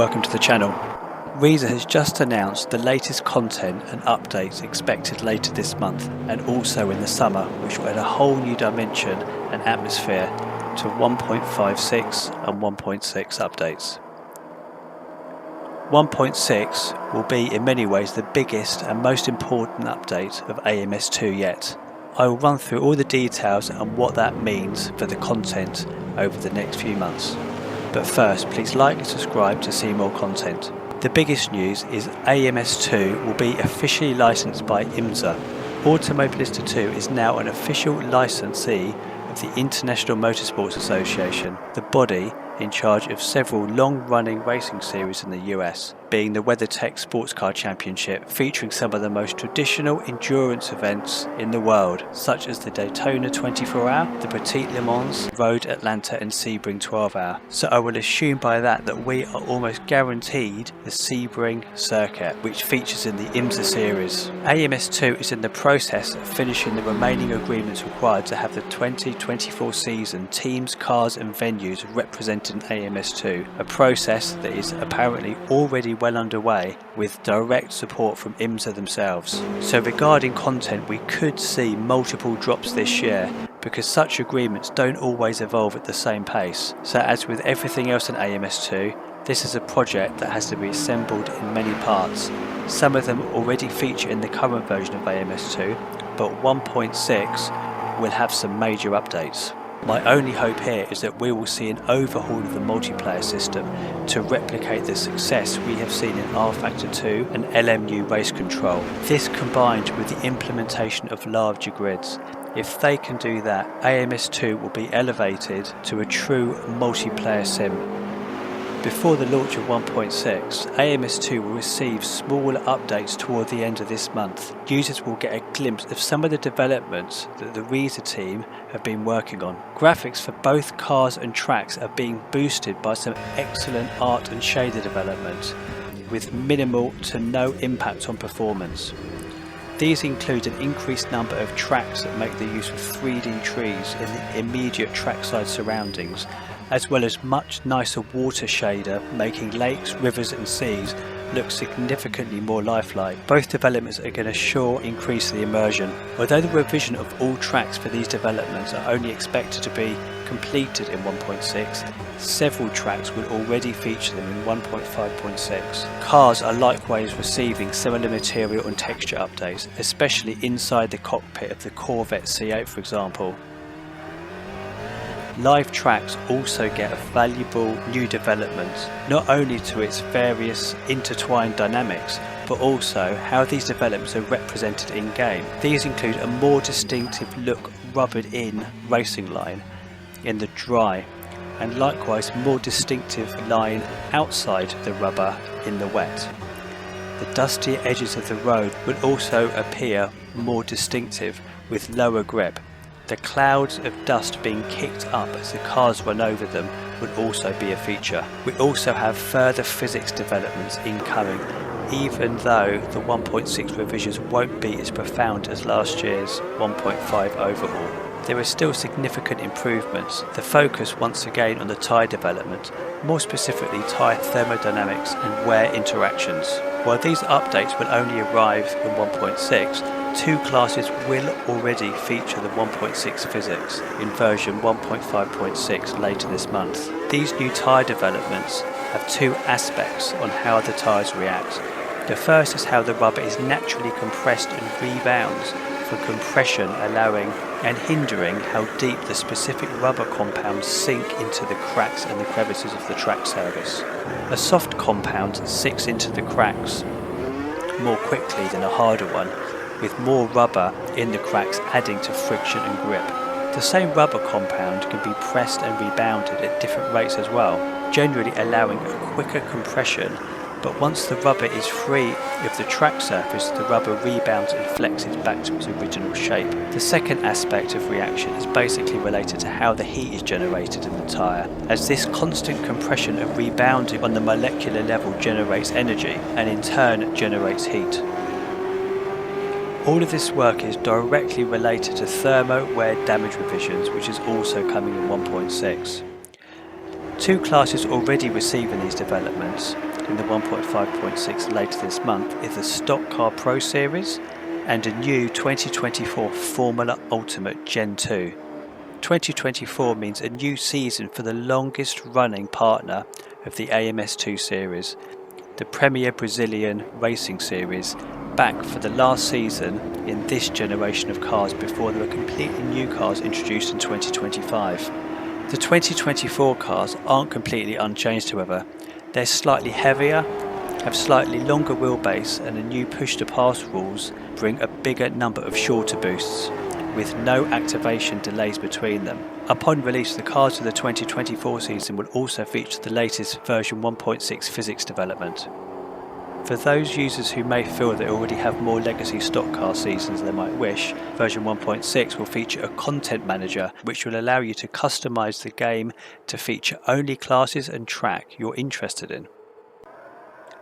welcome to the channel. Reza has just announced the latest content and updates expected later this month and also in the summer, which will add a whole new dimension and atmosphere to 1.56 and 1.6 updates. 1.6 will be in many ways the biggest and most important update of AMS2 yet. I will run through all the details and what that means for the content over the next few months. But first, please like and subscribe to see more content. The biggest news is AMS2 will be officially licensed by IMSA. Automobilista 2 is now an official licensee of the International Motorsports Association, the body in charge of several long-running racing series in the US, being the WeatherTech Sports Car Championship, featuring some of the most traditional endurance events in the world, such as the Daytona 24-hour, the Petit Le Mans, Road Atlanta and Sebring 12-hour. So I will assume by that we are almost guaranteed the Sebring circuit, which features in the IMSA series. AMS2 is in the process of finishing the remaining agreements required to have the 2024 season teams, cars and venues represented in AMS2, a process that is apparently already well underway with direct support from IMSA themselves. So regarding content, we could see multiple drops this year because such agreements don't always evolve at the same pace. So as with everything else in AMS2, this is a project that has to be assembled in many parts. Some of them already feature in the current version of AMS2, but 1.6 will have some major updates. My only hope here is that we will see an overhaul of the multiplayer system to replicate the success we have seen in R-Factor 2 and LMU race control. This combined with the implementation of larger grids. If they can do that, AMS2 will be elevated to a true multiplayer sim. Before the launch of 1.6, AMS2 will receive smaller updates toward the end of this month. Users will get a glimpse of some of the developments that the Reza team have been working on. Graphics for both cars and tracks are being boosted by some excellent art and shader development, with minimal to no impact on performance. These include an increased number of tracks that make the use of 3D trees in the immediate trackside surroundings, as well as much nicer water shader, making lakes, rivers and seas look significantly more lifelike. Both developments are going to sure increase the immersion. Although the revision of all tracks for these developments are only expected to be completed in 1.6, several tracks will already feature them in 1.5.6. Cars are likewise receiving similar material and texture updates, especially inside the cockpit of the Corvette C8 for example. Live tracks also get a valuable new development, not only to its various intertwined dynamics, but also how these developments are represented in game. These include a more distinctive look rubbered in racing line in the dry, and likewise more distinctive line outside the rubber in the wet. The dustier edges of the road will also appear more distinctive with lower grip. The clouds of dust being kicked up as the cars run over them would also be a feature. We also have further physics developments incoming, even though the 1.6 revisions won't be as profound as last year's 1.5 overhaul. There are still significant improvements. The focus once again on the tyre development, more specifically tyre thermodynamics and wear interactions. While these updates will only arrive in 1.6, two classes will already feature the 1.6 physics in version 1.5.6 later this month. These new tyre developments have two aspects on how the tyres react. The first is how the rubber is naturally compressed and rebounds from compression, allowing and hindering how deep the specific rubber compounds sink into the cracks and the crevices of the track surface. A soft compound sinks into the cracks more quickly than a harder one, with more rubber in the cracks adding to friction and grip. The same rubber compound can be pressed and rebounded at different rates as well, generally allowing a quicker compression, but once the rubber is free of the track surface, the rubber rebounds and flexes back to its original shape. The second aspect of reaction is basically related to how the heat is generated in the tyre, as this constant compression and rebounding on the molecular level generates energy and in turn generates heat. All of this work is directly related to thermo wear damage revisions, which is also coming in 1.6. Two classes already receiving these developments, in the 1.5.6 later this month is the Stock Car Pro Series and a new 2024 Formula Ultimate Gen 2. 2024 means a new season for the longest running partner of the AMS2 series, the premier Brazilian racing series, back for the last season in this generation of cars before there were completely new cars introduced in 2025. The 2024 cars aren't completely unchanged, however. They're slightly heavier, have slightly longer wheelbase, and the new push-to-pass rules bring a bigger number of shorter boosts, with no activation delays between them. Upon release, the cars of the 2024 season will also feature the latest version 1.6 physics development. For those users who may feel they already have more legacy stock car seasons than they might wish, version 1.6 will feature a content manager which will allow you to customize the game to feature only classes and track you're interested in.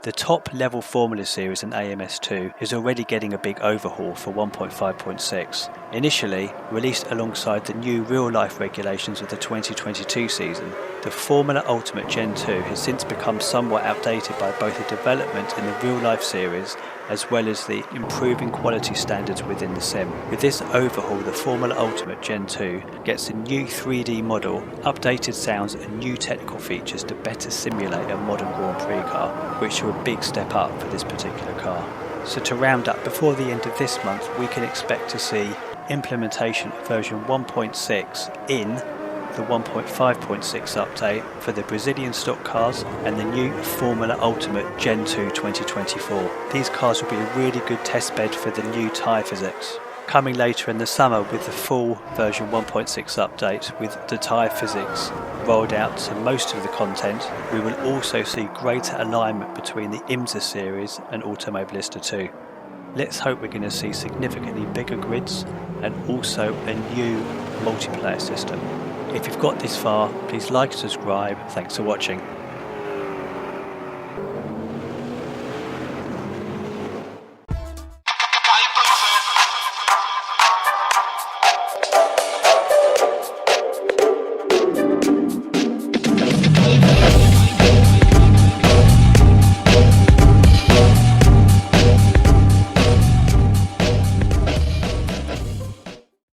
The top level Formula series in AMS2 is already getting a big overhaul for 1.5.6. Initially released alongside the new real-life regulations of the 2022 season, the Formula Ultimate Gen 2 has since become somewhat outdated by both the development in the real-life series as well as the improving quality standards within the sim. With this overhaul, the Formula Ultimate Gen 2 gets a new 3D model, updated sounds and new technical features to better simulate a modern Grand Prix car, which are a big step up for this particular car. So to round up, before the end of this month we can expect to see implementation of version 1.6 in the 1.5.6 update for the Brazilian stock cars and the new Formula Ultimate Gen 2 2024. These cars will be a really good test bed for the new tyre physics. Coming later in the summer with the full version 1.6 update with the tyre physics rolled out to most of the content, we will also see greater alignment between the IMSA series and Automobilista 2. Let's hope we're going to see significantly bigger grids and also a new multiplayer system. If you've got this far, please like and subscribe. Thanks for watching.